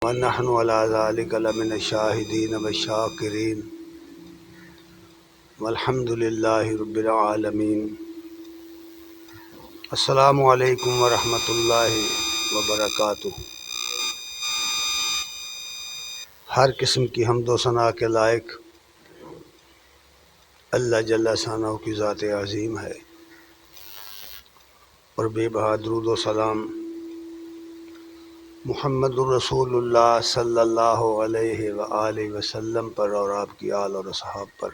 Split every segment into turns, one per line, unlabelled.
ونحن على ذلك لمن الشاهدين والشاكرين والحمد لله رب العالمين۔ السلام علیکم ورحمۃ اللہ وبرکاتہ۔ ہر قسم کی حمد و ثنا کے لائق اللہ جل ثناؤ کی ذات عظیم ہے، اور بے بہا درود و سلام محمد الرسول اللہ صلی اللہ علیہ وآلہ وسلم پر اور آپ کی آل اور اصحاب پر۔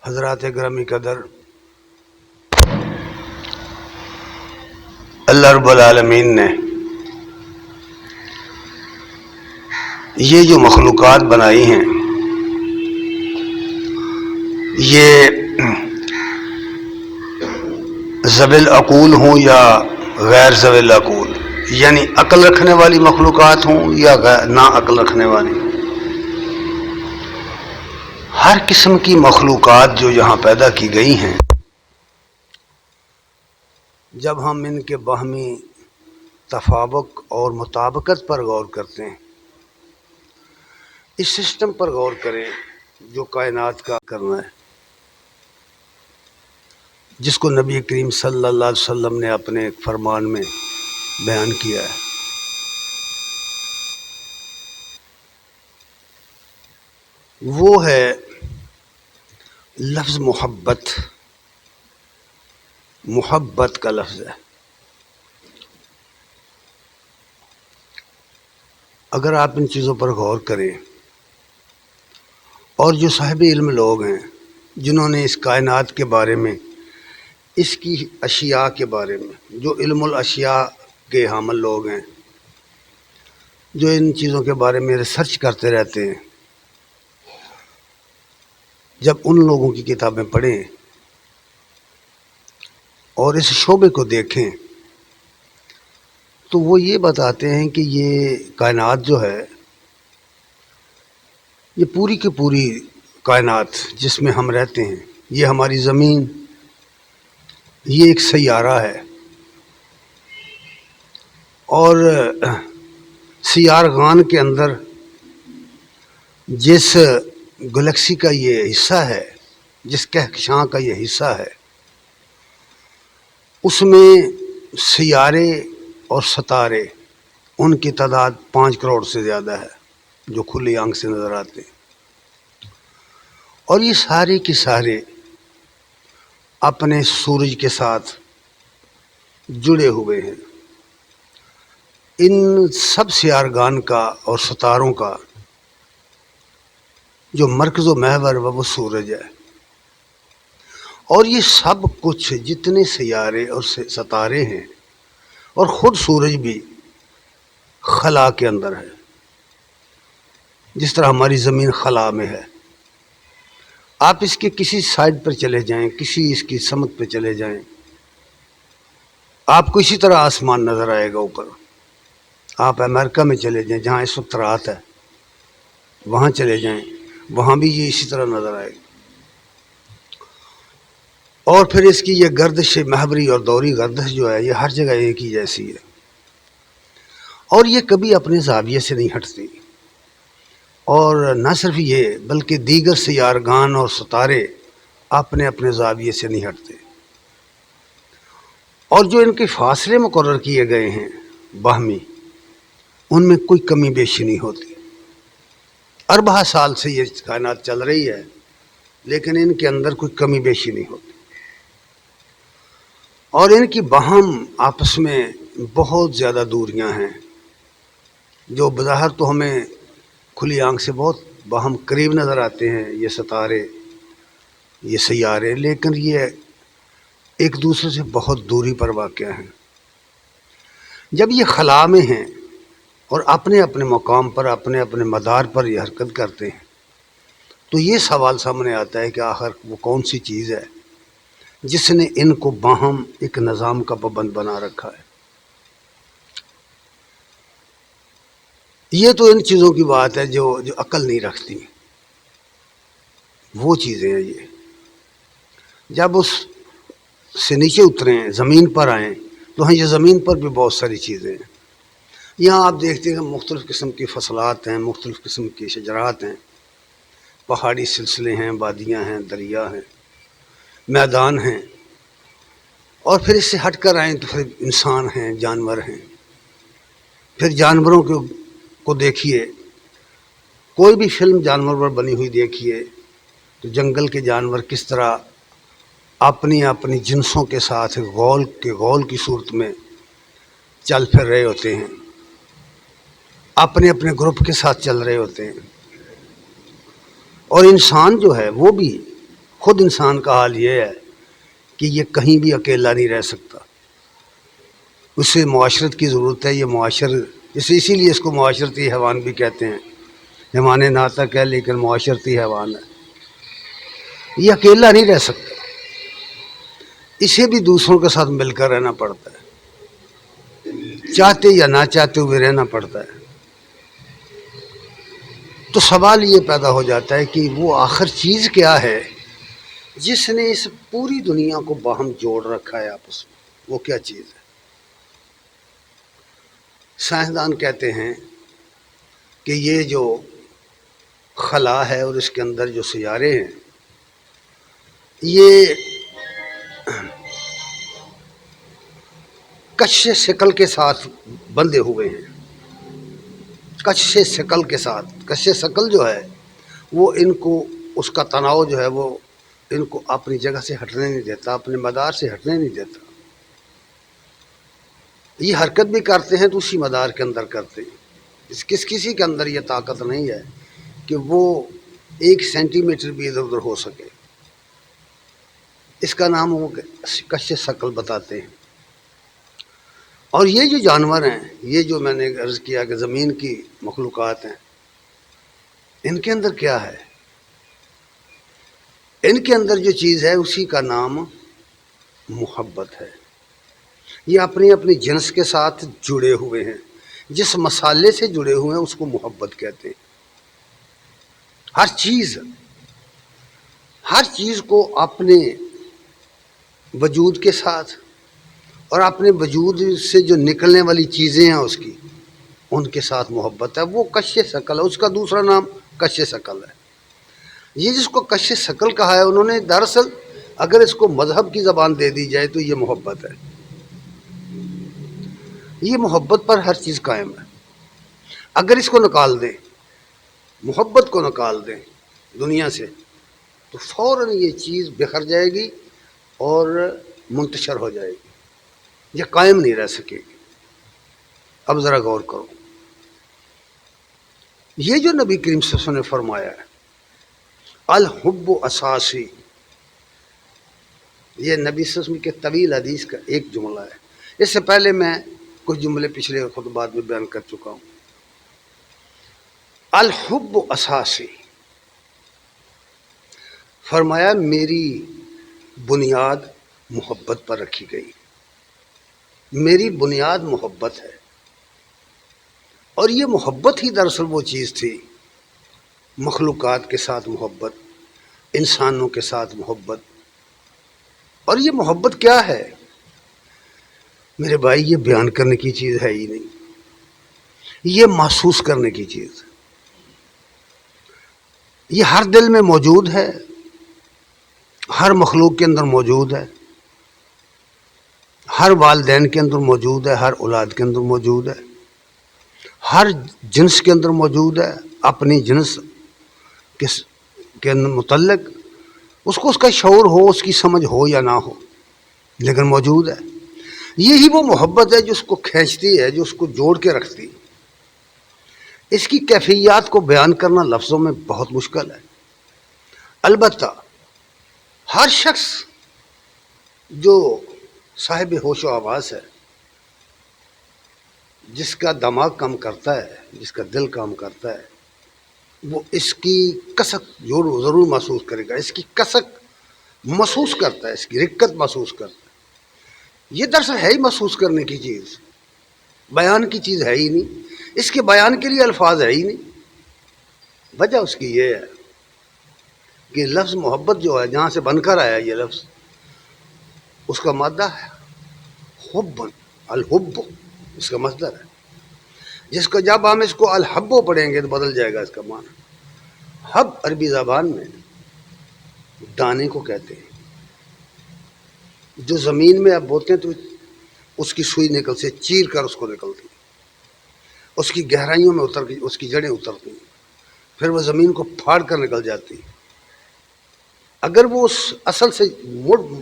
حضرات گرامی قدر، اللہ رب العالمین نے یہ جو مخلوقات بنائی ہیں، یہ ذوی العقول ہوں یا غیر ذوی العقول، یعنی عقل رکھنے والی مخلوقات ہوں یا نا عقل رکھنے والی، ہر قسم کی مخلوقات جو یہاں پیدا کی گئی ہیں، جب ہم ان کے باہمی تفاوق اور مطابقت پر غور کرتے ہیں، اس سسٹم پر غور کریں جو کائنات کا کرنا ہے، جس کو نبی کریم صلی اللہ علیہ وسلم نے اپنے ایک فرمان میں بیان کیا ہے۔ وہ ہے لفظ محبت۔ محبت کا لفظ ہے۔ اگر آپ ان چیزوں پر غور کریں، اور جو صاحب علم لوگ ہیں جنہوں نے اس کائنات کے بارے میں، اس کی اشیاء کے بارے میں، جو علم الاشیاء کے حامل لوگ ہیں، جو ان چیزوں کے بارے میں ریسرچ کرتے رہتے ہیں، جب ان لوگوں کی کتابیں پڑھیں اور اس شعبے کو دیکھیں، تو وہ یہ بتاتے ہیں کہ یہ کائنات جو ہے، یہ پوری کی پوری کائنات جس میں ہم رہتے ہیں، یہ ہماری زمین، یہ ایک سیارہ ہے، اور سیارگان کے اندر جس گلیکسی کا یہ حصہ ہے، جس کہکشاں کا یہ حصہ ہے، اس میں سیارے اور ستارے، ان کی تعداد 5 کروڑ سے زیادہ ہے جو کھلی آنکھ سے نظر آتے ہیں، اور یہ سارے کے سارے اپنے سورج کے ساتھ جڑے ہوئے ہیں۔ ان سب سیارگان کا اور ستاروں کا جو مرکز و محور ہے وہ سورج ہے، اور یہ سب کچھ جتنے سیارے اور ستارے ہیں، اور خود سورج بھی خلا کے اندر ہے، جس طرح ہماری زمین خلا میں ہے۔ آپ اس کے کسی سائڈ پر چلے جائیں، کسی اس کی سمت پہ چلے جائیں، آپ کو اسی طرح آسمان نظر آئے گا اوپر۔ آپ امریکہ میں چلے جائیں جہاں اس وقت رات ہے، وہاں چلے جائیں، وہاں بھی یہ اسی طرح نظر آئے گا۔ اور پھر اس کی یہ گردش محوری اور دوری گردش جو ہے، یہ ہر جگہ ایک ہی جیسی ہے، اور یہ کبھی اپنے زاویے سے نہیں ہٹتی۔ اور نہ صرف یہ بلکہ دیگر سیارگان اور ستارے اپنے اپنے زاویے سے نہیں ہٹتے، اور جو ان کے فاصلے مقرر کیے گئے ہیں باہمی، ان میں کوئی کمی بیشی نہیں ہوتی۔ اربع سال سے یہ کائنات چل رہی ہے، لیکن ان کے اندر کوئی کمی بیشی نہیں ہوتی، اور ان کی باہم آپس میں بہت زیادہ دوریاں ہیں، جو بظاہر تو ہمیں کھلی آنکھ سے بہت باہم قریب نظر آتے ہیں، یہ ستارے، یہ سیارے، لیکن یہ ایک دوسرے سے بہت دوری پر واقع ہیں۔ جب یہ خلا میں ہیں اور اپنے اپنے مقام پر، اپنے اپنے مدار پر یہ حرکت کرتے ہیں، تو یہ سوال سامنے آتا ہے کہ آخر وہ کون سی چیز ہے جس نے ان کو باہم ایک نظام کا پابند بنا رکھا ہے۔ یہ تو ان چیزوں کی بات ہے جو عقل نہیں رکھتی، وہ چیزیں ہیں یہ۔ جب اس سے نیچے اتریں، زمین پر آئیں، تو ہاں یہ زمین پر بھی بہت ساری چیزیں ہیں، یہاں آپ دیکھتے ہیں کہ مختلف قسم کی فصلات ہیں، مختلف قسم کی شجرات ہیں، پہاڑی سلسلے ہیں، وادیاں ہیں، دریا ہیں، میدان ہیں، اور پھر اس سے ہٹ کر آئیں تو پھر انسان ہیں، جانور ہیں۔ پھر جانوروں کو دیکھیے، کوئی بھی فلم جانور پر بنی ہوئی دیکھیے تو جنگل کے جانور کس طرح اپنی اپنی جنسوں کے ساتھ غول کی صورت میں چل پھر رہے ہوتے ہیں، اپنے اپنے گروپ کے ساتھ چل رہے ہوتے ہیں۔ اور انسان جو ہے وہ بھی، خود انسان کا حال یہ ہے کہ یہ کہیں بھی اکیلا نہیں رہ سکتا، اسے معاشرت کی ضرورت ہے۔ یہ اسی لیے اس کو معاشرتی حیوان بھی کہتے ہیں۔ حیوان ناطق ہے لیکن معاشرتی حیوان ہے، یہ اکیلا نہیں رہ سکتا، اسے بھی دوسروں کے ساتھ مل کر رہنا پڑتا ہے، چاہتے یا نہ چاہتے ہوئے رہنا پڑتا ہے۔ تو سوال یہ پیدا ہو جاتا ہے کہ وہ آخر چیز کیا ہے جس نے اس پوری دنیا کو باہم جوڑ رکھا ہے آپس میں، وہ کیا چیز ہے؟ سائنسدان کہتے ہیں کہ یہ جو خلا ہے اور اس کے اندر جو سیارے ہیں، یہ کش شکل کے ساتھ بندھے ہوئے ہیں، کش شکل کے ساتھ۔ کش شکل جو ہے وہ ان کو، اس کا تناؤ جو ہے وہ ان کو اپنی جگہ سے ہٹنے نہیں دیتا، اپنے مدار سے ہٹنے نہیں دیتا۔ یہ حرکت بھی کرتے ہیں تو اسی مدار کے اندر کرتے ہیں۔ کسی کے اندر یہ طاقت نہیں ہے کہ وہ 1 سینٹی میٹر بھی ادھر ادھر ہو سکے۔ اس کا نام وہ کش شکل بتاتے ہیں۔ اور یہ جو جانور ہیں، یہ جو میں نے عرض کیا کہ زمین کی مخلوقات ہیں، ان کے اندر کیا ہے؟ ان کے اندر جو چیز ہے اسی کا نام محبت ہے۔ یہ اپنی اپنی جنس کے ساتھ جڑے ہوئے ہیں، جس مسالے سے جڑے ہوئے ہیں اس کو محبت کہتے ہیں۔ ہر چیز کو اپنے وجود کے ساتھ اور اپنے وجود سے جو نکلنے والی چیزیں ہیں اس کی، ان کے ساتھ محبت ہے۔ وہ کش شکل ہے، اس کا دوسرا نام کش شکل ہے۔ یہ جس کو کش شکل کہا ہے انہوں نے، دراصل اگر اس کو مذہب کی زبان دے دی جائے تو یہ محبت ہے۔ یہ محبت پر ہر چیز قائم ہے۔ اگر اس کو نکال دیں، محبت کو نکال دیں دنیا سے، تو فوراً یہ چیز بکھر جائے گی اور منتشر ہو جائے گی، یہ قائم نہیں رہ سکے گی۔ اب ذرا غور کرو، یہ جو نبی کریم صلی اللہ علیہ وسلم نے فرمایا ہے الحب اساسی، یہ نبی صلی اللہ علیہ وسلم کے طویل حدیث کا ایک جملہ ہے۔ اس سے پہلے میں کچھ جملے پچھلے خطبات میں بیان کر چکا ہوں۔ الحب اساسی، فرمایا میری بنیاد محبت پر رکھی گئی، میری بنیاد محبت ہے۔ اور یہ محبت ہی دراصل وہ چیز تھی، مخلوقات کے ساتھ محبت، انسانوں کے ساتھ محبت۔ اور یہ محبت کیا ہے میرے بھائی؟ یہ بیان کرنے کی چیز ہے ہی نہیں، یہ محسوس کرنے کی چیز ہے۔ یہ ہر دل میں موجود ہے، ہر مخلوق کے اندر موجود ہے، ہر والدین کے اندر موجود ہے، ہر اولاد کے اندر موجود ہے، ہر جنس کے اندر موجود ہے۔ اپنی جنس کے متعلق اس کو اس کا شعور ہو، اس کی سمجھ ہو یا نہ ہو، لیکن موجود ہے۔ یہی وہ محبت ہے جو اس کو کھینچتی ہے، جو اس کو جوڑ کے رکھتی ہے۔ اس کی کیفیات کو بیان کرنا لفظوں میں بہت مشکل ہے۔ البتہ ہر شخص جو صاحب ہوش و حواس ہے، جس کا دماغ کام کرتا ہے، جس کا دل کام کرتا ہے، وہ اس کی کسک ضرور محسوس کرے گا، اس کی کسک محسوس کرتا ہے، اس کی رکت محسوس کرتا ہے۔ یہ دراصل ہے ہی محسوس کرنے کی چیز، بیان کی چیز ہے ہی نہیں، اس کے بیان کے لیے الفاظ ہے ہی نہیں۔ وجہ اس کی یہ ہے کہ لفظ محبت جو ہے، جہاں سے بن کر آیا یہ لفظ، اس کا مادہ ہے حب، الحب اس کا مصدر ہے۔ جس کو جب ہم اس کو الحبو پڑھیں گے تو بدل جائے گا اس کا معنی۔ حب عربی زبان میں دانے کو کہتے ہیں، جو زمین میں اب بوتے ہیں تو اس کی سوئی نکل سے چیر کر اس کو نکلتی، اس کی گہرائیوں میں اتر کے اس کی جڑیں اترتی، پھر وہ زمین کو پھاڑ کر نکل جاتی۔ اگر وہ اس اصل سے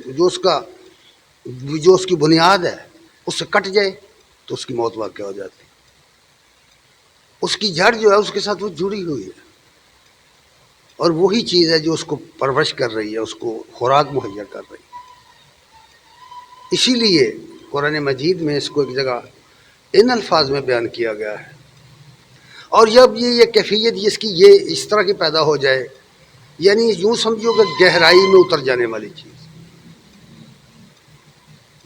جو اس کی بنیاد ہے اس سے کٹ جائے تو اس کی موت واقع ہو جاتی۔ اس کی جڑ جو ہے اس کے ساتھ وہ جڑی ہوئی ہے، اور وہی چیز ہے جو اس کو پرورش کر رہی ہے، اس کو خوراک مہیا کر رہی ہے۔ اسی لیے قرآن مجید میں اس کو ایک جگہ ان الفاظ میں بیان کیا گیا ہے۔ اور جب یہ کیفیت اس کی یہ اس طرح کی پیدا ہو جائے، یعنی یوں سمجھو کہ گہرائی میں اتر جانے والی چیز،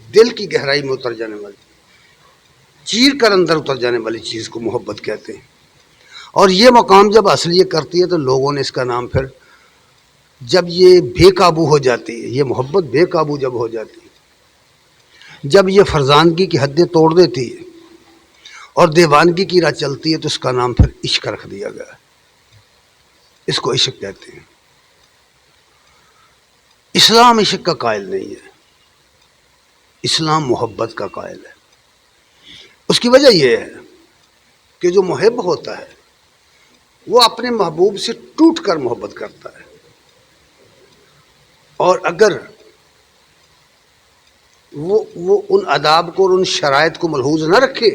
دل کی گہرائی میں اتر جانے والی، چیر کر اندر اتر جانے والی چیز کو محبت کہتے ہیں۔ اور یہ مقام جب اصلیت کرتی ہے تو لوگوں نے اس کا نام پھر، جب یہ بے قابو ہو جاتی ہے، یہ محبت بے قابو جب ہو جاتی ہے، جب یہ فرزانگی کی حدیں توڑ دیتی ہے اور دیوانگی کی راہ چلتی ہے، تو اس کا نام پھر عشق رکھ دیا گیا ہے۔ اس کو عشق کہتے ہیں۔ اسلام عشق کا قائل نہیں ہے، اسلام محبت کا قائل ہے۔ اس کی وجہ یہ ہے کہ جو محب ہوتا ہے وہ اپنے محبوب سے ٹوٹ کر محبت کرتا ہے، اور اگر وہ ان آداب کو اور ان شرائط کو ملحوظ نہ رکھے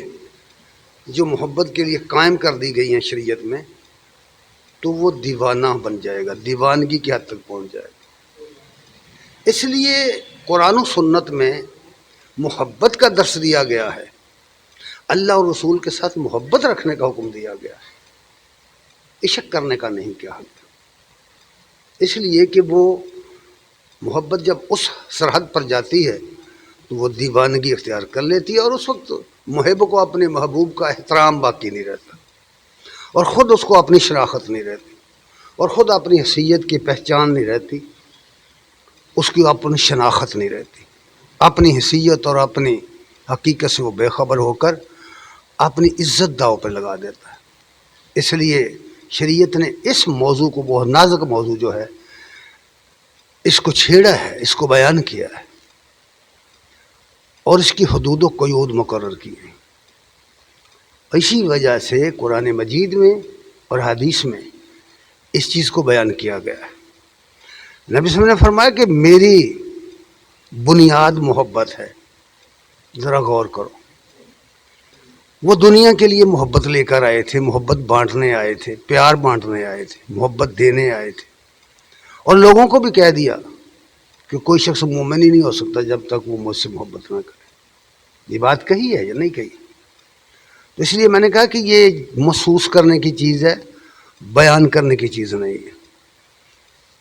جو محبت کے لیے قائم کر دی گئی ہیں شریعت میں، تو وہ دیوانہ بن جائے گا، دیوانگی کی حد تک پہنچ جائے گا۔ اس لیے قرآن و سنت میں محبت کا درس دیا گیا ہے، اللہ اور رسول کے ساتھ محبت رکھنے کا حکم دیا گیا ہے، عشق کرنے کا نہیں کیا حق۔ اس لیے کہ وہ محبت جب اس سرحد پر جاتی ہے تو وہ دیوانگی اختیار کر لیتی ہے، اور اس وقت محب کو اپنے محبوب کا احترام باقی نہیں رہتا، اور خود اس کو اپنی شناخت نہیں رہتی، اور خود اپنی حیثیت کی پہچان نہیں رہتی، اس کی اپنی شناخت نہیں رہتی، اپنی حیثیت اور اپنی حقیقت سے وہ بے خبر ہو کر اپنی عزت داؤ پہ لگا دیتا ہے۔ اس لیے شریعت نے اس موضوع کو، بہت نازک موضوع جو ہے، اس کو چھیڑا ہے، اس کو بیان کیا ہے، اور اس کی حدود و قیود مقرر کی ہیں۔ اسی وجہ سے قرآن مجید میں اور حدیث میں اس چیز کو بیان کیا گیا ہے۔ نبی صلی اللہ علیہ وسلم نے فرمایا کہ میری بنیاد محبت ہے۔ ذرا غور کرو، وہ دنیا کے لیے محبت لے کر آئے تھے، محبت بانٹنے آئے تھے، پیار بانٹنے آئے تھے، محبت دینے آئے تھے، اور لوگوں کو بھی کہہ دیا کہ کوئی شخص مومن ہی نہیں ہو سکتا جب تک وہ مجھ سے محبت نہ کرے۔ یہ بات کہی ہے یا نہیں کہی؟ تو اس لیے میں نے کہا کہ یہ محسوس کرنے کی چیز ہے، بیان کرنے کی چیز نہیں ہے۔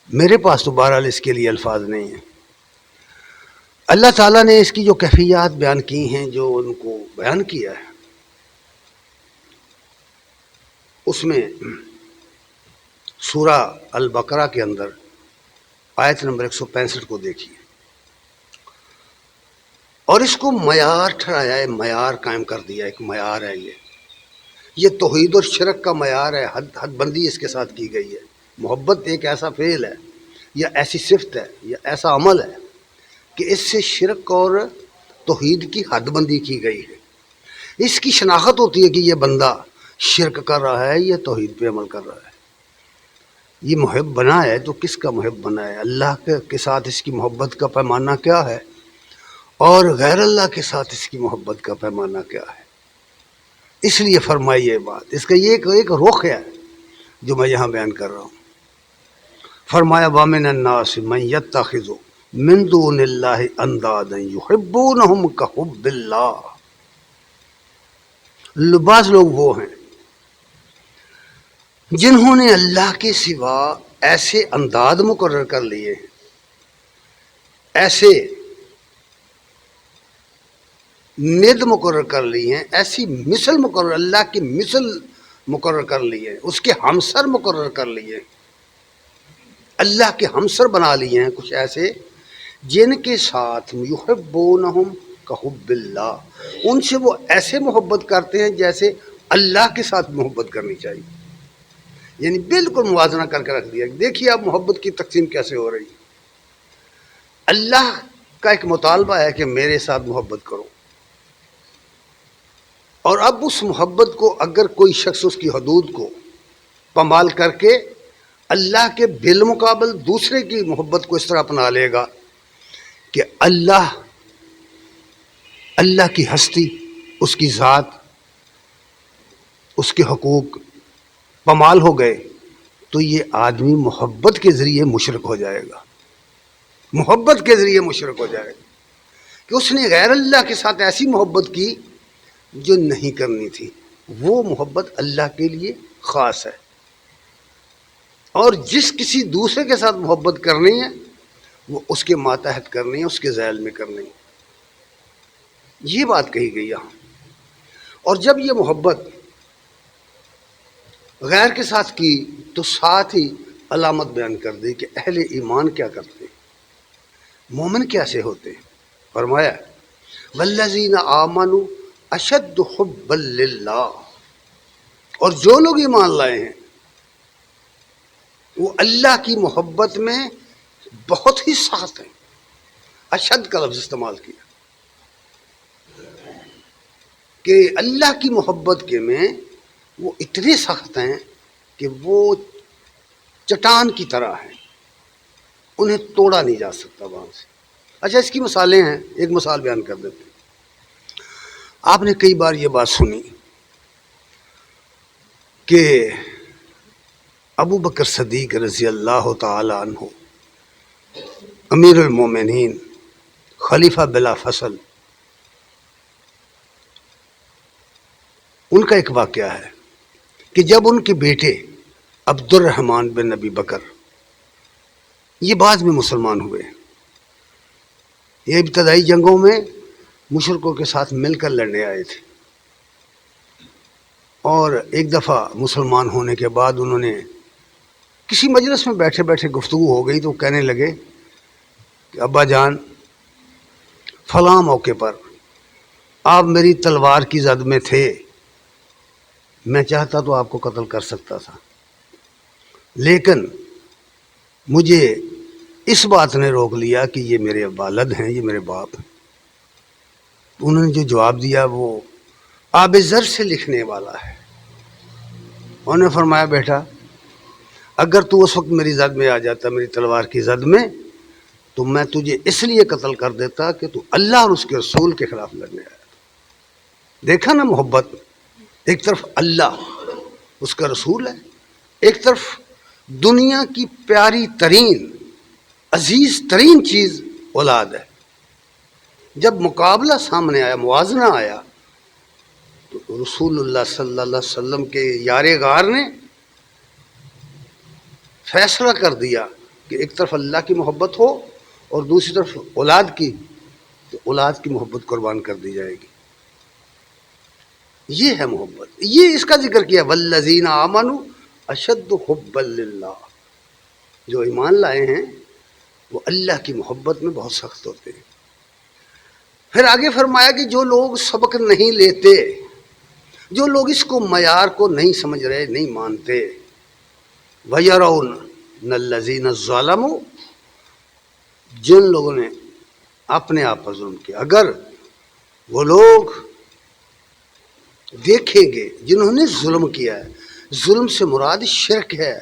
میرے پاس تو بہرحال اس کے لیے الفاظ نہیں ہیں۔ اللہ تعالیٰ نے اس کی جو کیفیات بیان کی ہیں، جو ان کو بیان کیا ہے، اس میں سورہ البقرہ کے اندر آیت نمبر 165 کو دیکھیے، اور اس کو معیار ٹھہرایا ہے، معیار قائم کر دیا، ایک معیار ہے یہ توحید اور شرک کا معیار ہے، حد بندی اس کے ساتھ کی گئی ہے۔ محبت ایک ایسا فعل ہے یا ایسی صفت ہے یا ایسا عمل ہے کہ اس سے شرک اور توحید کی حد بندی کی گئی ہے۔ اس کی شناخت ہوتی ہے کہ یہ بندہ شرک کر رہا ہے یا توحید پہ عمل کر رہا ہے۔ یہ محب بنا ہے تو کس کا محب بنا ہے؟ اللہ کے ساتھ اس کی محبت کا پیمانہ کیا ہے، اور غیر اللہ کے ساتھ اس کی محبت کا پیمانہ کیا ہے؟ اس لیے فرمائی یہ بات، اس کا یہ ایک رخ ہے جو میں یہاں بیان کر رہا ہوں۔ فرمایا وَمِنَ النَّاسِ مَن يَتَّخِذُ مِن دُونِ اللَّهِ أَندَادًا يُحِبُّونَهُمْ كَحُبِّ اللَّهِ۔ بعض لوگ وہ ہیں جنہوں نے اللہ کے سوا ایسے انداد مقرر کر لیے ہیں، ایسے ند مقرر کر لی ہیں، ایسی مثل مقرر، اللہ کی مثل مقرر کر لی ہے، اس کے ہمسر مقرر کر لیے، اللہ کے ہمسر بنا لیے ہیں کچھ ایسے جن کے ساتھ یحبونہم کحب اللہ، ان سے وہ ایسے محبت کرتے ہیں جیسے اللہ کے ساتھ محبت کرنی چاہیے. یعنی بالکل موازنہ کر کے رکھ دیا. دیکھیے اب محبت کی تقسیم کیسے ہو رہی. اللہ کا ایک مطالبہ ہے کہ میرے ساتھ محبت کرو، اور اب اس محبت کو اگر کوئی شخص اس کی حدود کو پامال کر کے اللہ کے بالمقابل دوسرے کی محبت کو اس طرح اپنا لے گا کہ اللہ کی ہستی، اس کی ذات، اس کے حقوق پامال ہو گئے، تو یہ آدمی محبت کے ذریعے مشرک ہو جائے گا. محبت کے ذریعے مشرک ہو جائے گا کہ اس نے غیر اللہ کے ساتھ ایسی محبت کی جو نہیں کرنی تھی. وہ محبت اللہ کے لیے خاص ہے، اور جس کسی دوسرے کے ساتھ محبت کرنی ہے وہ اس کے ماتحت کرنی ہے، اس کے ذیل میں کرنی ہے. یہ بات کہی گئی یہاں. اور جب یہ محبت غیر کے ساتھ کی تو ساتھ ہی علامت بیان کر دی کہ اہل ایمان کیا کرتے ہیں، مومن کیسے ہوتے ہیں. فرمایا والذین آمنوا اشد حبا للہ، اور جو لوگ ایمان لائے ہیں وہ اللہ کی محبت میں بہت ہی سخت ہیں. اشد کا لفظ استعمال کیا کہ اللہ کی محبت کے میں وہ اتنے سخت ہیں کہ وہ چٹان کی طرح ہیں، انہیں توڑا نہیں جا سکتا وہاں سے. اچھا، اس کی مثالیں ہیں. ایک مثال بیان کر دیتے ہیں. آپ نے کئی بار یہ بات سنی کہ ابو بکر صدیق رضی اللہ تعالی عنہ، امیر المومنین، خلیفہ بلا فصل، ان کا ایک واقعہ ہے کہ جب ان کے بیٹے عبد الرحمن بن ابی بکر یہ بعد میں مسلمان ہوئے، یہ ابتدائی جنگوں میں مشرکوں کے ساتھ مل کر لڑنے آئے تھے، اور ایک دفعہ مسلمان ہونے کے بعد انہوں نے کسی مجلس میں بیٹھے بیٹھے گفتگو ہو گئی تو کہنے لگے کہ ابا جان، فلاں موقع پر آپ میری تلوار کی زد میں تھے، میں چاہتا تو آپ کو قتل کر سکتا تھا، لیکن مجھے اس بات نے روک لیا کہ یہ میرے والد ہیں، یہ میرے باپ ہیں. انہوں نے جو جواب دیا وہ آب زر سے لکھنے والا ہے. انہوں نے فرمایا بیٹا، اگر تو اس وقت میری زد میں آ جاتا، میری تلوار کی زد میں، تو میں تجھے اس لیے قتل کر دیتا کہ تو اللہ اور اس کے رسول کے خلاف لڑنے آیا. دیکھا نا محبت، ایک طرف اللہ اس کا رسول ہے، ایک طرف دنیا کی پیاری ترین عزیز ترین چیز اولاد ہے. جب مقابلہ سامنے آیا، موازنہ آیا، تو رسول اللہ صلی اللہ علیہ وسلم کے یار غار نے فیصلہ کر دیا کہ ایک طرف اللہ کی محبت ہو اور دوسری طرف اولاد کی، تو اولاد کی محبت قربان کر دی جائے گی. یہ ہے محبت. یہ اس کا ذکر کیا والذین آمنوا اشد حبا للہ، جو ایمان لائے ہیں وہ اللہ کی محبت میں بہت سخت ہوتے ہیں. پھر آگے فرمایا کہ جو لوگ سبق نہیں لیتے، جو لوگ اس کو معیار کو نہیں سمجھ رہے، نہیں مانتے، وَيَرَوْنَ الَّذِينَ ظَلَمُوا، جن لوگوں نے اپنے آپ پر ظلم کیا، اگر وہ لوگ دیکھیں گے جنہوں نے ظلم کیا ہے. ظلم سے مراد شرک ہے،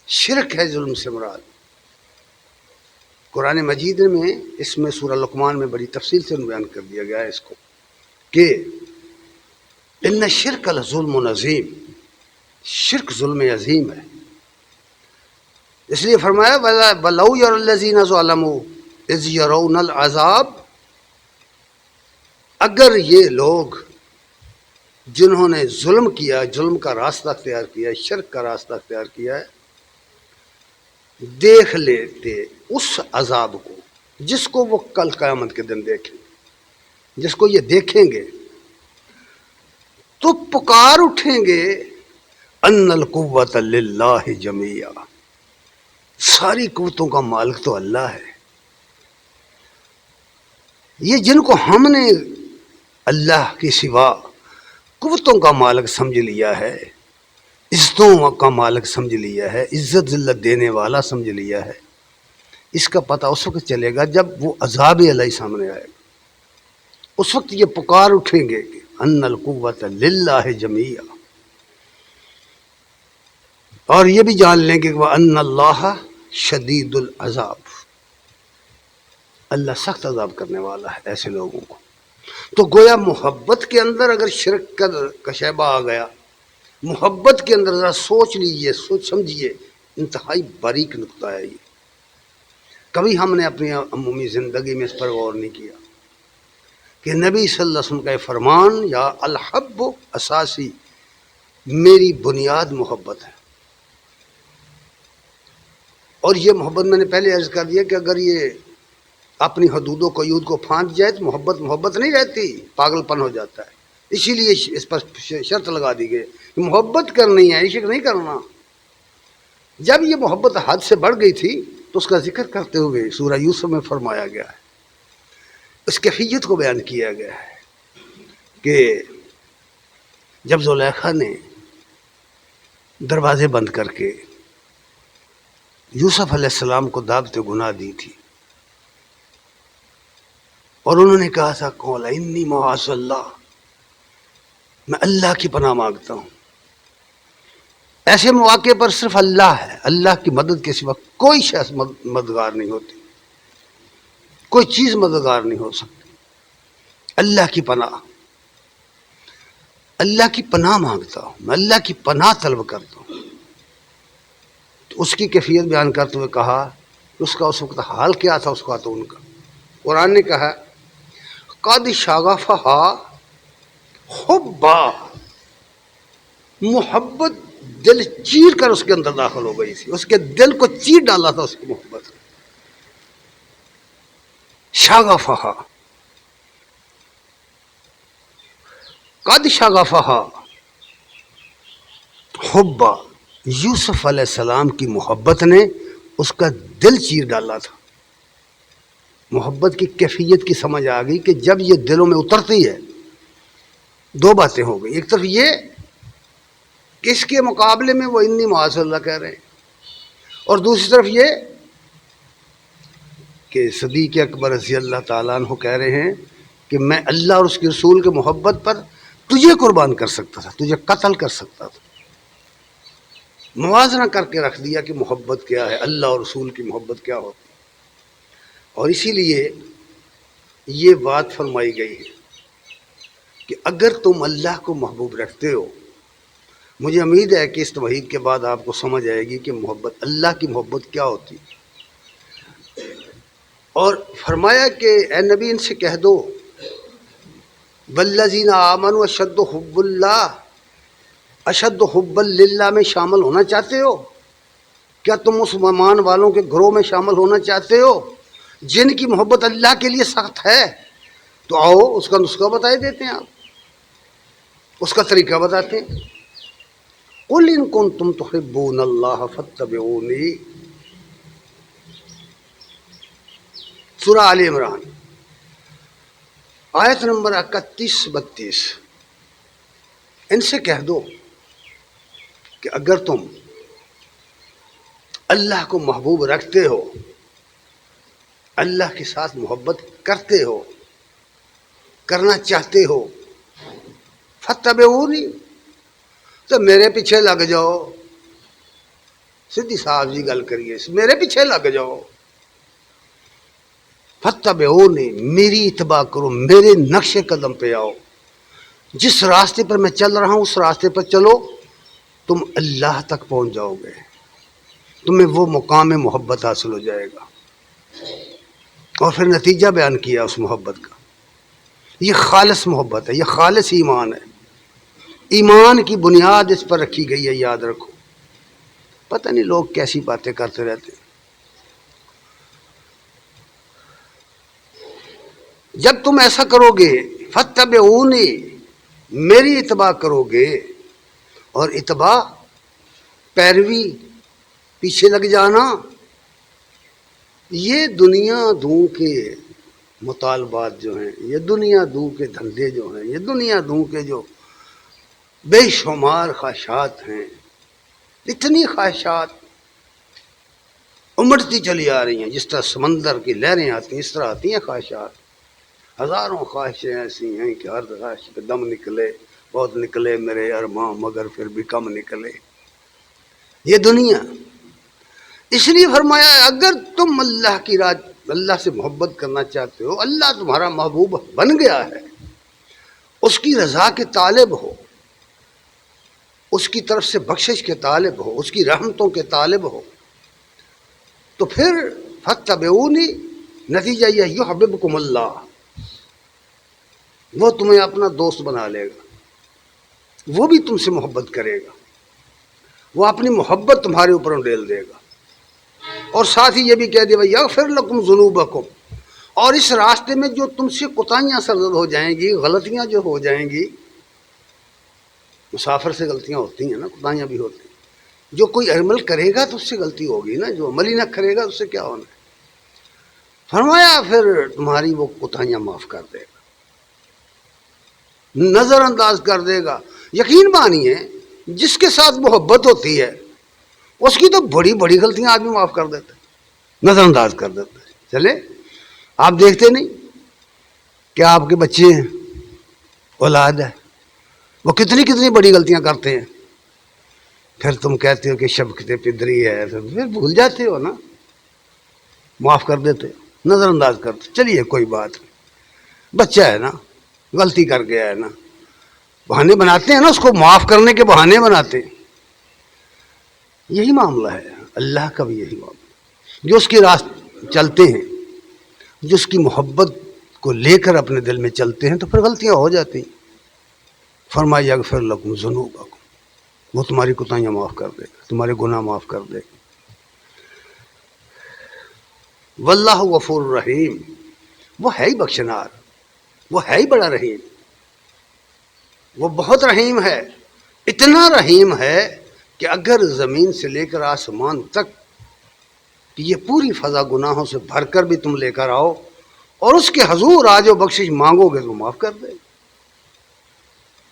شرک ہے ظلم سے مراد. قرآن مجید میں اس میں سورہ لقمان میں بڑی تفصیل سے بیان کر دیا گیا ہے اس کو کہ ان الشرک لظلم عظیم، شرک ظلم عظیم ہے. اس لیے فرمایا وَلَوْ يَرَى الَّذِينَ ظَلَمُوا إِذْ يَرَوْنَ الْعَذَابَ، اگر یہ لوگ جنہوں نے ظلم کیا، ظلم کا راستہ اختیار کیا، شرک کا راستہ اختیار کیا ہے، دیکھ لیتے اس عذاب کو جس کو وہ کل قیامت کے دن دیکھیں، جس کو یہ دیکھیں گے تو پکار اٹھیں گے ان القوت للہ جمیعا، ساری قوتوں کا مالک تو اللہ ہے. یہ جن کو ہم نے اللہ کے سوا قوتوں کا مالک سمجھ لیا ہے، عزتوں کا مالک سمجھ لیا ہے، عزت ذلت دینے والا سمجھ لیا ہے، اس کا پتہ اس وقت چلے گا جب وہ عذاب الہی سامنے آئے گا۔ اس وقت یہ پکار اٹھیں گے کہ ان القوت للہ جمیعا، اور یہ بھی جان لیں گے کہ وَأَنَّ اللَّهَ شَدِيدُ الْعَذَابِ، اللہ سخت عذاب کرنے والا ہے ایسے لوگوں کو۔ تو گویا محبت کے اندر اگر شرک کا شیبہ آ گیا، محبت کے اندر ذرا سوچ لیجئے، سوچ سمجھیے، انتہائی باریک نقطہ ہے یہ، کبھی ہم نے اپنی عمومی زندگی میں اس پر غور نہیں کیا کہ نبی صلی اللہ علیہ وسلم کا یہ فرمان یا الحب اساسی، میری بنیاد محبت ہے۔ اور یہ محبت میں نے پہلے عرض کر دیا کہ اگر یہ اپنی حدود و قیود کو پھانچ جائے تو محبت نہیں رہتی، پاگل پن ہو جاتا ہے۔ اسی لیے اس پر شرط لگا دی گئی کہ محبت کرنی ہے، عشق نہیں کرنا۔ جب یہ محبت حد سے بڑھ گئی تھی تو اس کا ذکر کرتے ہوئے سورہ یوسف میں فرمایا گیا ہے، اس کیفیت کو بیان کیا گیا ہے کہ جب زلیخا نے دروازے بند کر کے یوسف علیہ السلام کو دعوت گناہ دی تھی اور انہوں نے کہا تھا قولا انی معاذ اللہ، میں اللہ کی پناہ مانگتا ہوں، ایسے مواقع پر صرف اللہ ہے، اللہ کی مدد کے سوا کوئی شخص مددگار نہیں ہوتی، کوئی چیز مددگار نہیں ہو سکتی، اللہ کی پناہ، اللہ کی پناہ مانگتا ہوں، میں اللہ کی پناہ طلب کرتا ہوں۔ تو اس کی کیفیت بیان کرتے ہوئے کہا اس کا اس وقت حال کیا تھا، اس کا تو ان کا قرآن نے کہا قد شغفہا حبا، محبت دل چیر کر اس کے اندر داخل ہو گئی تھی، اس کے دل کو چیر ڈالا تھا اس کی محبت۔ شغفہا، قد شغفہا حبا، یوسف علیہ السلام کی محبت نے اس کا دل چیر ڈالا تھا۔ محبت کی کیفیت کی سمجھ آ گئی کہ جب یہ دلوں میں اترتی ہے دو باتیں ہو گئی، ایک طرف یہ کہ اس کے مقابلے میں وہ انی معاذ اللہ کہہ رہے ہیں، اور دوسری طرف یہ کہ صدیق اکبر رضی اللہ تعالیٰ عنہ کہہ رہے ہیں کہ میں اللہ اور اس کے رسول کے محبت پر تجھے قربان کر سکتا تھا، تجھے قتل کر سکتا تھا۔ موازنہ کر کے رکھ دیا کہ محبت کیا ہے، اللہ اور رسول کی محبت کیا ہوتی ہے۔ اور اسی لیے یہ بات فرمائی گئی ہے کہ اگر تم اللہ کو محبوب رکھتے ہو، مجھے امید ہے کہ اس توحید کے بعد آپ کو سمجھ آئے گی کہ محبت، اللہ کی محبت کیا ہوتی ہے۔ اور فرمایا کہ اے نبی ان سے کہہ دو والذین آمنوا اشد حب اللہ، اشد حب للہ میں شامل ہونا چاہتے ہو؟ کیا تم مسلمان والوں کے گروہ میں شامل ہونا چاہتے ہو جن کی محبت اللہ کے لیے سخت ہے؟ تو آؤ اس کا نسخہ بتائے دیتے ہیں، آپ اس کا طریقہ بتاتے ہیں۔ قل ان کنتم تحبون اللہ فاتبعونی، سورہ آل عمران آیت نمبر 31-32۔ ان سے کہہ دو کہ اگر تم اللہ کو محبوب رکھتے ہو، اللہ کے ساتھ محبت کرتے ہو، کرنا چاہتے ہو، فاتبعونی، تو میرے پیچھے لگ جاؤ۔ سیدھی صاحب جی گل کریے، میرے پیچھے لگ جاؤ۔ فاتبعونی، میری اتباع کرو، میرے نقش قدم پہ آؤ، جس راستے پر میں چل رہا ہوں اس راستے پر چلو، تم اللہ تک پہنچ جاؤ گے، تمہیں وہ مقام محبت حاصل ہو جائے گا۔ اور پھر نتیجہ بیان کیا اس محبت کا، یہ خالص محبت ہے، یہ خالص ایمان ہے، ایمان کی بنیاد اس پر رکھی گئی ہے، یاد رکھو۔ پتہ نہیں لوگ کیسی باتیں کرتے رہتے ہیں۔ جب تم ایسا کرو گے، فاتبعونی، میری اتباع کرو گے، اور اتباع پیروی، پیچھے لگ جانا، یہ دنیا دوں کے مطالبات جو ہیں، یہ دنیا دوں کے دھندے جو ہیں، یہ دنیا دوں کے جو بے شمار خواہشات ہیں، اتنی خواہشات امٹتی چلی آ رہی ہیں، جس طرح سمندر کی لہریں آتی ہیں اس طرح آتی ہیں خواہشات. ہزاروں خواہشیں ایسی ہیں کہ ہر خواہش پہ دم نکلے، بہت نکلے میرے ارماں مگر پھر بھی کم نکلے. یہ دنیا. اس لیے فرمایا اگر تم اللہ کی راہ، اللہ سے محبت کرنا چاہتے ہو، اللہ تمہارا محبوب بن گیا ہے، اس کی رضا کے طالب ہو، اس کی طرف سے بخشش کے طالب ہو، اس کی رحمتوں کے طالب ہو، تو پھر فاتبعونی، نتیجہ یہ یحببکم اللہ، وہ تمہیں اپنا دوست بنا لے گا، وہ بھی تم سے محبت کرے گا، وہ اپنی محبت تمہارے اوپر ڈیل دے گا. اور ساتھ ہی یہ بھی کہہ دے بھائی یغفر لکم ذنوبکم، اور اس راستے میں جو تم سے کوتاہیاں سرزد ہو جائیں گی، غلطیاں جو ہو جائیں گی، مسافر سے غلطیاں ہوتی ہیں نا، کوتاہیاں بھی ہوتی ہیں، جو کوئی عمل کرے گا تو اس سے غلطی ہوگی نا، جو عمل ہی نہ کرے گا اس سے کیا ہونا ہے. فرمایا پھر تمہاری وہ کوتاہیاں معاف کر دے گا، نظر انداز کر دے گا. یقین مانیے جس کے ساتھ محبت ہوتی ہے اس کی تو بڑی بڑی غلطیاں آدمی معاف کر دیتا ہے، نظر انداز کر دیتا ہے. چلے آپ دیکھتے نہیں کہ آپ کے بچے ہیں، اولاد ہے، وہ کتنی کتنی بڑی غلطیاں کرتے ہیں، پھر تم کہتے ہو کہ شبکت پدری ہے، پھر بھول جاتے ہو نا، معاف کر دیتے، نظر انداز کرتے، چلیے کوئی بات نہیں، بچہ ہے نا، غلطی کر گیا ہے نا، بہانے بناتے ہیں نا، اس کو معاف کرنے کے بہانے بناتے ہیں. یہی معاملہ ہے اللہ کا بھی، یہی معاملہ جو اس کی راہ چلتے ہیں، جو اس کی محبت کو لے کر اپنے دل میں چلتے ہیں، تو پھر غلطیاں ہو جاتی ہیں. فرمایا یغفر لکم ذنوبکم، وہ تمہاری کوتاہیاں معاف کر دے گا، تمہارے گناہ معاف کر دے گا. واللہ غفور رحیم، وہ ہے ہی بخشنار، وہ ہے ہی بڑا رحیم، وہ بہت رحیم ہے. اتنا رحیم ہے کہ اگر زمین سے لے کر آسمان تک کہ یہ پوری فضا گناہوں سے بھر کر بھی تم لے کر آؤ اور اس کے حضور آج و بخشش مانگو گے تو معاف کر دے.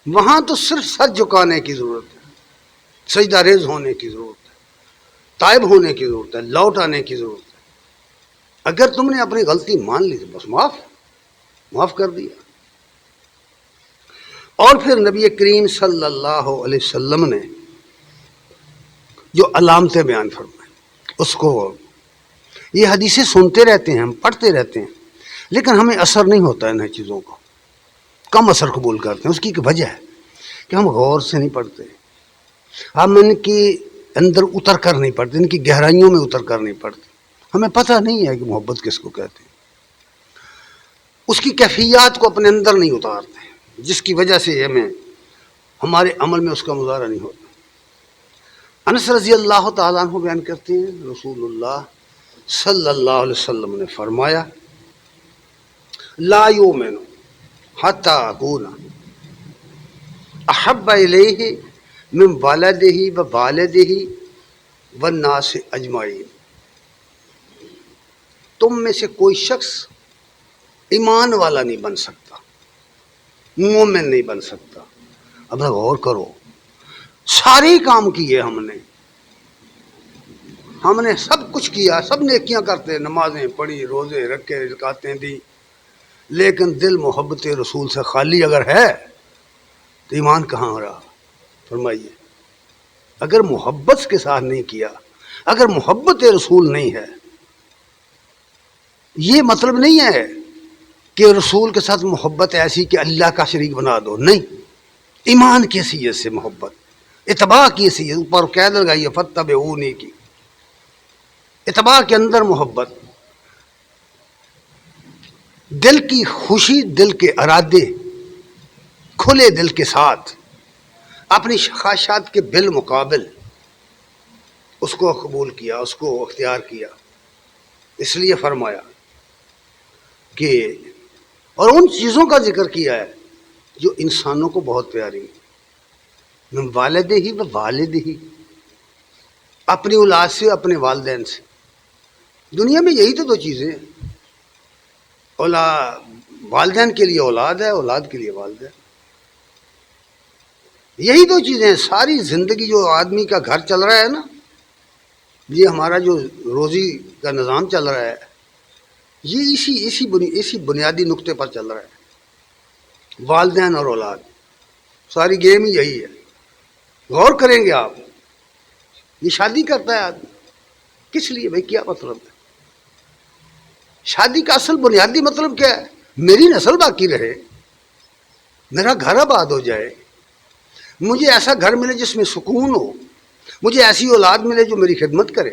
وہاں تو صرف سر جھکانے کی ضرورت ہے، سجدہ ریز ہونے کی ضرورت ہے، تائب ہونے کی ضرورت ہے، لوٹ آنے کی ضرورت ہے. اگر تم نے اپنی غلطی مان لی تو بس معاف کر دیا. اور پھر نبی کریم صلی اللہ علیہ وسلم نے جو علامتیں بیان فرمائیں، اس کو یہ حدیثیں سنتے رہتے ہیں، ہم پڑھتے رہتے ہیں، لیکن ہمیں اثر نہیں ہوتا ہے ان چیزوں کو، کم اثر قبول کرتے ہیں. اس کی ایک وجہ ہے کہ ہم غور سے نہیں پڑھتے، ہم ان کی اندر اتر کر نہیں پڑھتے، ان کی گہرائیوں میں اتر کر نہیں پڑھتے. ہمیں پتہ نہیں ہے کہ محبت کس کو کہتے ہیں، اس کی کیفیات کو اپنے اندر نہیں اتارتے، جس کی وجہ سے ہمارے عمل میں اس کا مظاہرہ نہیں ہوتا. انس رضی اللہ تعالیٰ عنہ بیان کرتے ہیں رسول اللہ صلی اللہ علیہ وسلم نے فرمایا لا یؤمن حتی اکون احب الیہ من والدہ و والدہ والناس اجمعین. تم میں سے کوئی شخص ایمان والا نہیں بن سکتا، مومن نہیں بن سکتا. اب غور کرو، سارے کام کیے ہم نے سب کچھ کیا، سب نیکیاں کرتے، نمازیں پڑھی، روزے رکھے، زکاتیں دی، لیکن دل محبت رسول سے خالی اگر ہے تو ایمان کہاں رہا؟ فرمائیے، اگر محبت کے ساتھ نہیں کیا، اگر محبت رسول نہیں ہے، یہ مطلب نہیں ہے کہ رسول کے ساتھ محبت ایسی کہ اللہ کا شریک بنا دو، نہیں، ایمان کی حیثیت سے محبت، اتباع کی حیثیت، اوپر قید لگائیے فاتبعونی کی، اتباع کے اندر محبت، دل کی خوشی، دل کے ارادے کھلے دل کے ساتھ اپنی خواہشات کے بالمقابل اس کو قبول کیا، اس کو اختیار کیا. اس لیے فرمایا کہ اور ان چیزوں کا ذکر کیا ہے جو انسانوں کو بہت پیاری ہیں، من والدہ ہی و والد ہی، اپنی اولاد سے، اپنے والدین سے. دنیا میں یہی تو دو چیزیں ہیں، والدین کے لیے اولاد ہے، اولاد کے لیے والدین. یہی دو چیزیں ہیں. ساری زندگی جو آدمی کا گھر چل رہا ہے نا، یہ ہمارا جو روزی کا نظام چل رہا ہے، یہ اسی بنیادی نقطے پر چل رہا ہے. والدین اور اولاد، ساری گیم ہی یہی ہے. غور کریں گے آپ، یہ شادی کرتا ہے آدمی کس لیے بھائی؟ کیا مطلب ہے شادی کا؟ اصل بنیادی مطلب کیا ہے؟ میری نسل باقی رہے، میرا گھر آباد ہو جائے، مجھے ایسا گھر ملے جس میں سکون ہو، مجھے ایسی اولاد ملے جو میری خدمت کرے.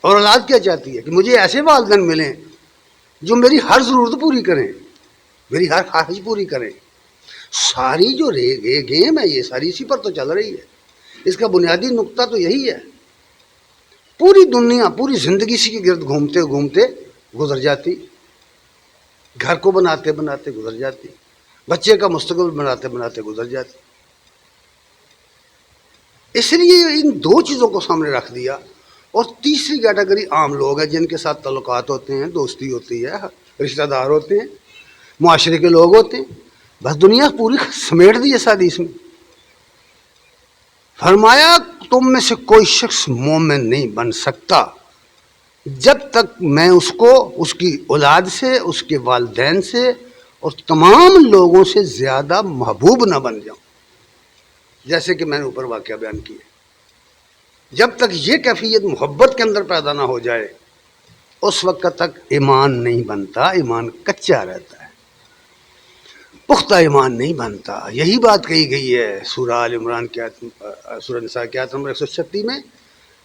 اور اولاد کیا چاہتی ہے؟ کہ مجھے ایسے والدین ملیں جو میری ہر ضرورت پوری کریں، میری ہر خواہش پوری کریں. ساری جو گیم ہے یہ ساری اسی پر تو چل رہی ہے. اس کا بنیادی نقطہ تو یہی ہے. پوری دنیا، پوری زندگی اسی کے گرد گھومتے گھومتے گزر جاتی، گھر کو بناتے بناتے گزر جاتی، بچے کا مستقبل بناتے بناتے گزر جاتی. اس لیے ان دو چیزوں کو سامنے رکھ دیا. اور تیسری کیٹیگری عام لوگ ہیں جن کے ساتھ تعلقات ہوتے ہیں، دوستی ہوتی ہے، رشتہ دار ہوتے ہیں، معاشرے کے لوگ ہوتے ہیں. بس دنیا پوری سمیٹ دی اس حدیث میں. فرمایا تم میں سے کوئی شخص مومن نہیں بن سکتا جب تک میں اس کو اس کی اولاد سے، اس کے والدین سے اور تمام لوگوں سے زیادہ محبوب نہ بن جاؤں. جیسے کہ میں نے اوپر واقعہ بیان کیا، جب تک یہ کیفیت محبت کے اندر پیدا نہ ہو جائے اس وقت تک ایمان نہیں بنتا. ایمان کچا رہتا ہے، پختہ ایمان نہیں بنتا. یہی بات کہی گئی ہے سورہ آل عمران کی سورہ نساء کی آیت نمبر 136 میں،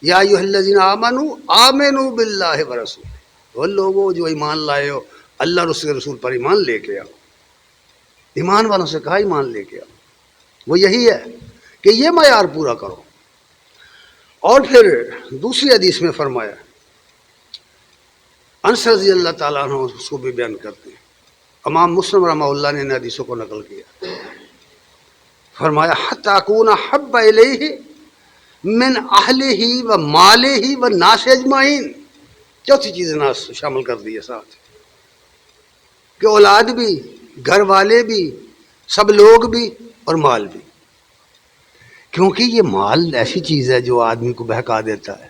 یا ایھا الذین آمنوا آمنوا باللہ ورسولہ. وہ لوگوں جو ایمان لائے ہو، اللہ اور اس کے رسول پر ایمان لے کے آؤ. ایمان والوں سے کہا ایمان لے کے آؤ. وہ یہی ہے کہ یہ معیار پورا کرو. اور پھر دوسری حدیث میں فرمایا، انس رضی اللہ تعالیٰ عنہ اس کو بھی بیان کرتے ہیں، امام مسلم رحمہ اللہ نے ان حدیثوں کو نقل کیا. فرمایا حتی اکون حب الیہ من اہلہ و مالہ و ناس اجمعین. چوتھی چیز ناس شامل کر دی ہے ساتھ، کہ اولاد بھی، گھر والے بھی، سب لوگ بھی اور مال بھی. کیونکہ یہ مال ایسی چیز ہے جو آدمی کو بہکا دیتا ہے،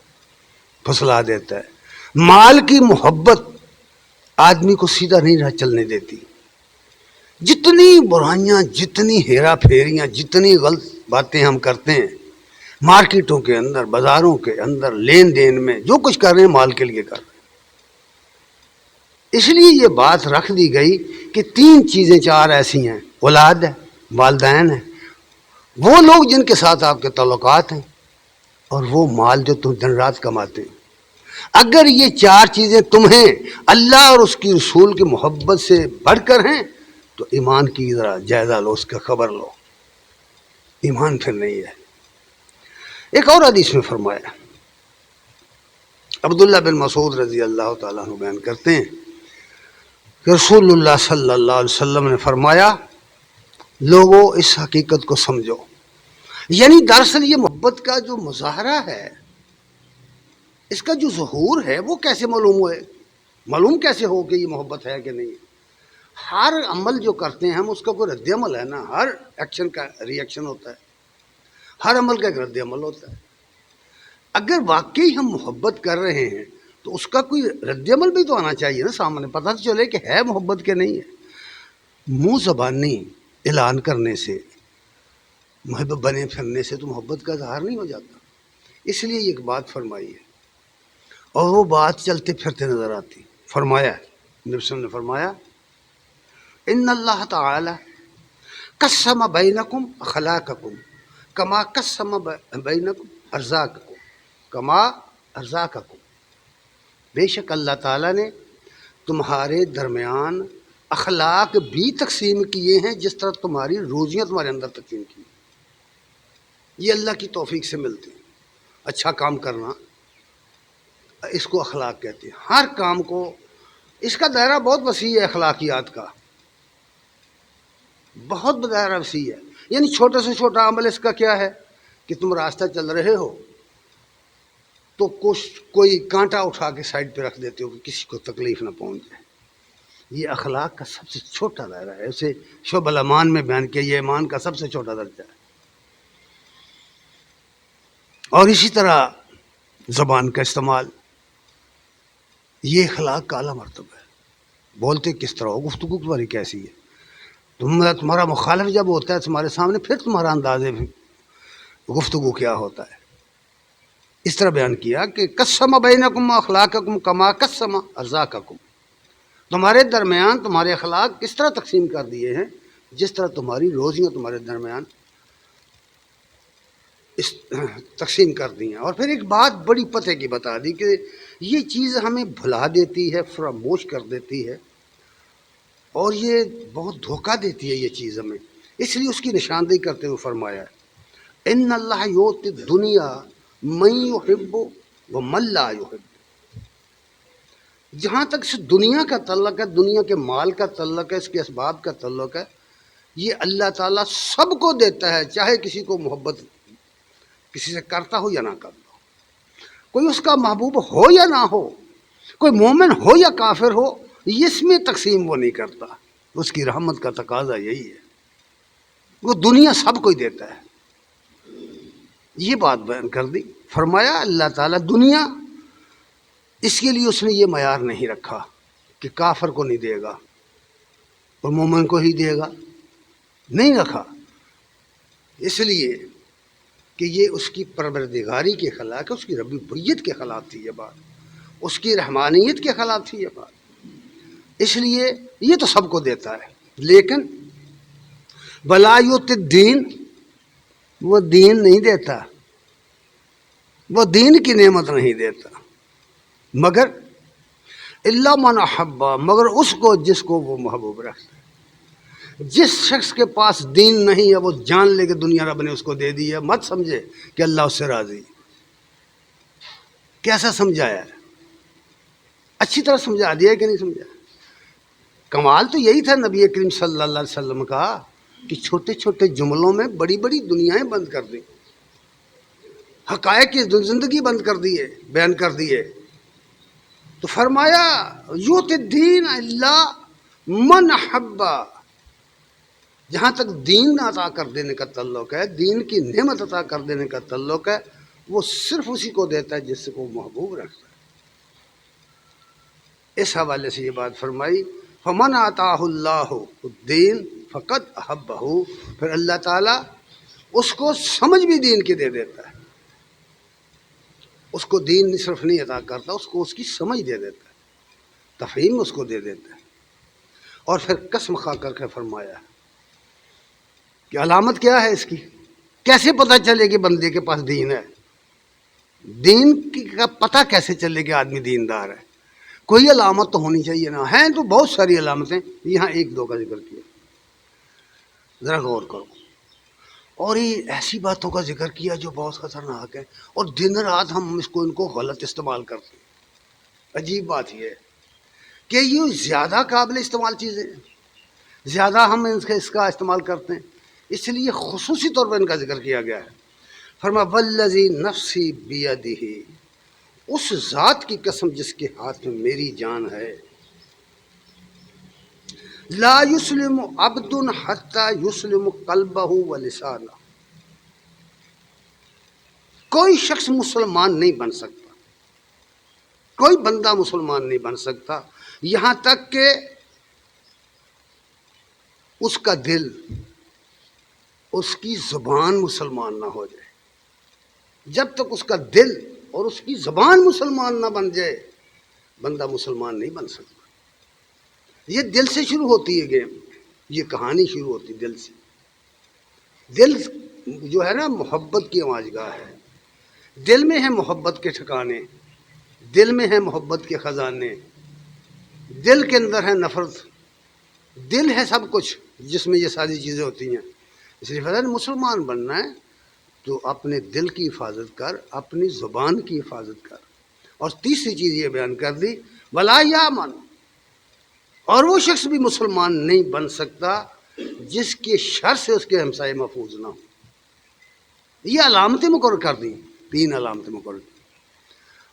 پھسلا دیتا ہے. مال کی محبت آدمی کو سیدھا نہیں راہ چلنے دیتی. جتنی برائیاں، جتنی ہیرا پھیریاں، جتنی غلط باتیں ہم کرتے ہیں مارکیٹوں کے اندر، بازاروں کے اندر، لین دین میں جو کچھ کر رہے ہیں مال کے لیے کر رہے ہیں. اس لیے یہ بات رکھ دی گئی کہ تین چیزیں چار ایسی ہیں، اولاد ہے، والدین ہیں، وہ لوگ جن کے ساتھ آپ کے تعلقات ہیں، اور وہ مال جو تم دن رات کماتے ہیں. اگر یہ چار چیزیں تمہیں اللہ اور اس کی رسول کی محبت سے بڑھ کر ہیں تو ایمان کی ذرا جائزہ لو، اس کا خبر لو. ایمان پھر نہیں ہے. ایک اور حدیث میں فرمایا، عبداللہ بن مسعود رضی اللہ تعالیٰ عنہ بیان کرتے ہیں کہ رسول اللہ صلی اللہ علیہ وسلم نے فرمایا، لوگوں اس حقیقت کو سمجھو. یعنی دراصل یہ محبت کا جو مظاہرہ ہے، اس کا جو ظہور ہے وہ کیسے معلوم ہوئے؟ معلوم کیسے ہو کہ یہ محبت ہے کہ نہیں؟ ہر عمل جو کرتے ہیں ہم، اس کا کوئی رد عمل ہے نا. ہر ایکشن کا ری ایکشن ہوتا ہے، ہر عمل کا ایک رد عمل ہوتا ہے. اگر واقعی ہم محبت کر رہے ہیں تو اس کا کوئی رد عمل بھی تو آنا چاہیے نا سامنے، پتہ تو چلے کہ ہے محبت کے نہیں ہے. منہ زبانی اعلان کرنے سے، محبت بنے پھرنے سے تو محبت کا اظہار نہیں ہو جاتا. اس لیے یہ ایک بات فرمائی ہے، اور وہ بات چلتے پھرتے نظر آتی. فرمایا نبی صلی اللہ علیہ وسلم نے فرمایا، ان اللہ تعالی قسم بینکم اخلاقکم کما قسم بینکم ارزاقکم کما ارزاقکم. بے شک اللہ تعالیٰ نے تمہارے درمیان اخلاق بھی تقسیم کیے ہیں جس طرح تمہاری روزیاں تمہارے اندر تقسیم کی. یہ اللہ کی توفیق سے ملتی ہیں. اچھا کام کرنا، اس کو اخلاق کہتے ہیں. ہر کام کو، اس کا دائرہ بہت وسیع ہے، اخلاقیات کا بہت دائرہ وسیع ہے. یعنی چھوٹے سے چھوٹا عمل اس کا کیا ہے کہ تم راستہ چل رہے ہو تو کوئی کانٹا اٹھا کے سائڈ پہ رکھ دیتے ہو کہ کسی کو تکلیف نہ پہنچ جائے. یہ اخلاق کا سب سے چھوٹا دائرہ ہے، اسے شعب الامان میں بیان کیا، یہ ایمان کا سب سے چھوٹا درجہ ہے۔ اور اسی طرح زبان کا استعمال، یہ اخلاق کا اعلیٰ مرتبہ ہے۔ بولتے کس طرح ہو، گفتگو تمہاری کیسی ہے، تمہارا مخالف جب ہوتا ہے تمہارے سامنے، پھر تمہارا انداز گفتگو کیا ہوتا ہے۔ اس طرح بیان کیا کہ قسم بینکم اخلاقکم کما قسم ارزاقکم، تمہارے درمیان تمہارے اخلاق کس طرح تقسیم کر دیے ہیں جس طرح تمہاری روزیاں تمہارے درمیان تقسیم کر دی ہیں۔ اور پھر ایک بات بڑی پتے کی بتا دی کہ یہ چیز ہمیں بھلا دیتی ہے، فراموش کر دیتی ہے، اور یہ بہت دھوکہ دیتی ہے یہ چیز ہمیں، اس لیے اس کی نشاندہی کرتے ہوئے فرمایا ہے ان اللہ یؤتی الدنیا من یحب ومن لا یحب۔ جہاں تک اس دنیا کا تعلق ہے، دنیا کے مال کا تعلق ہے، اس کے اسباب کا تعلق ہے، یہ اللہ تعالیٰ سب کو دیتا ہے، چاہے کسی کو محبت کسی سے کرتا ہو یا نہ کرتا ہو، کوئی اس کا محبوب ہو یا نہ ہو، کوئی مومن ہو یا کافر ہو، اس میں تقسیم وہ نہیں کرتا۔ اس کی رحمت کا تقاضا یہی ہے، وہ دنیا سب کو ہی دیتا ہے۔ یہ بات بیان کر دی، فرمایا اللہ تعالیٰ دنیا، اس کے لیے اس نے یہ معیار نہیں رکھا کہ کافر کو نہیں دے گا اور مومن کو ہی دے گا، نہیں رکھا، اس لیے کہ یہ اس کی پروردگاری کے خلاف ہے، اس کی ربوبیت کے خلاف تھی یہ بات، اس کی رحمانیت کے خلاف تھی یہ بات، اس لیے یہ تو سب کو دیتا ہے، لیکن ولایت الدین، وہ دین نہیں دیتا، وہ دین کی نعمت نہیں دیتا، مگر الا من احب، مگر اس کو جس کو وہ محبوب رکھتا ہے۔ جس شخص کے پاس دین نہیں ہے وہ جان لے کہ دنیا رب نے اس کو دے دی ہے، مت سمجھے کہ اللہ اس سے راضی۔ کیسا سمجھایا ہے، اچھی طرح سمجھا دیا کہ نہیں سمجھا؟ کمال تو یہی تھا نبی کریم صلی اللہ علیہ وسلم کا کہ چھوٹے چھوٹے جملوں میں بڑی بڑی دنیایں بند کر دی، حقائق کی زندگی بند کر دیے، بیان کر دیے۔ تو فرمایا یؤتی الدین الا من احب، جہاں تک دین عطا کر دینے کا تعلق ہے، دین کی نعمت عطا کر دینے کا تعلق ہے، وہ صرف اسی کو دیتا ہے جس کو محبوب رکھتا ہے۔ اس حوالے سے یہ بات فرمائی فمن آتاہ اللہ الدین فقد احبہ، پھر اللہ تعالیٰ اس کو سمجھ بھی دین کی دے دیتا ہے، اس کو دین صرف نہیں عطا کرتا، اس کو اس کی سمجھ دے دیتا ہے، تفہیم اس کو دے دیتا ہے۔ اور پھر قسم کھا کر کے فرمایا کہ علامت کیا ہے اس کی، کیسے پتہ چلے کہ بندے کے پاس دین ہے، دین کا پتہ کیسے چلے کہ آدمی دیندار ہے؟ کوئی علامت تو ہونی چاہیے نا، ہیں تو بہت ساری علامتیں، یہاں ایک دو کا ذکر کیا، ذرا غور کرو۔ اور یہ ایسی باتوں کا ذکر کیا جو بہت خطرناک ہے، اور دن رات ہم ان کو غلط استعمال کرتے ہیں۔ عجیب بات یہ ہے کہ یہ زیادہ قابل استعمال چیزیں ہیں، زیادہ ہم اس کا استعمال کرتے ہیں، اس لیے خصوصی طور پر ان کا ذکر کیا گیا ہے۔ فرمایا والذی نفسی بیدہ، اس ذات کی قسم جس کے ہاتھ میں میری جان ہے، لا یسلم عبد حتی یسلم قلبہ ولسانہ، کوئی شخص مسلمان نہیں بن سکتا، کوئی بندہ مسلمان نہیں بن سکتا یہاں تک کہ اس کا دل، اس کی زبان مسلمان نہ ہو جائے۔ جب تک اس کا دل اور اس کی زبان مسلمان نہ بن جائے، بندہ مسلمان نہیں بن سکتا۔ یہ دل سے شروع ہوتی ہے گیم، یہ کہانی شروع ہوتی ہے دل سے۔ دل جو ہے نا محبت کی آماجگاہ ہے، دل میں ہے محبت کے ٹھکانے، دل میں ہے محبت کے خزانے، دل کے اندر ہے نفرت، دل ہے سب کچھ جس میں یہ ساری چیزیں ہوتی ہیں۔ اس لیے فرمایا مسلمان بننا ہے تو اپنے دل کی حفاظت کر، اپنی زبان کی حفاظت کر، اور تیسری چیز یہ بیان کر دی ولا یامن، اور وہ شخص بھی مسلمان نہیں بن سکتا جس کے شر سے اس کے ہمسائے محفوظ نہ ہو۔ یہ علامتیں مقرر کر دی، 3 علامتیں مقرر کی،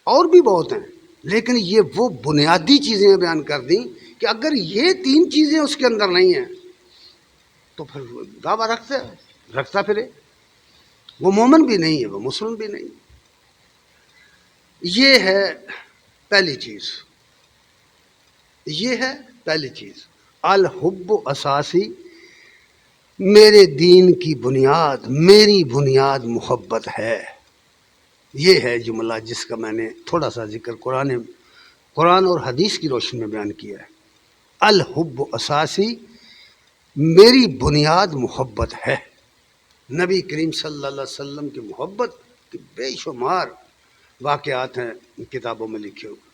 اور بھی بہت ہیں، لیکن یہ وہ بنیادی چیزیں بیان کر دیں کہ اگر یہ 3 چیزیں اس کے اندر نہیں ہیں تو پھر دعویٰ رکھتا پھرے، وہ مومن بھی نہیں ہے، وہ مسلم بھی نہیں۔ یہ ہے پہلی چیز، یہ ہے پہلی چیز، الحب اساسی، میرے دین کی بنیاد، میری بنیاد محبت ہے۔ یہ ہے جملہ جس کا میں نے تھوڑا سا ذکر قرآن اور حدیث کی روشنی میں بیان کیا ہے۔ الحب اساسی، میری بنیاد محبت ہے۔ نبی کریم صلی اللہ علیہ وسلم کی محبت کے بے شمار واقعات ہیں کتابوں میں لکھے ہوئے۔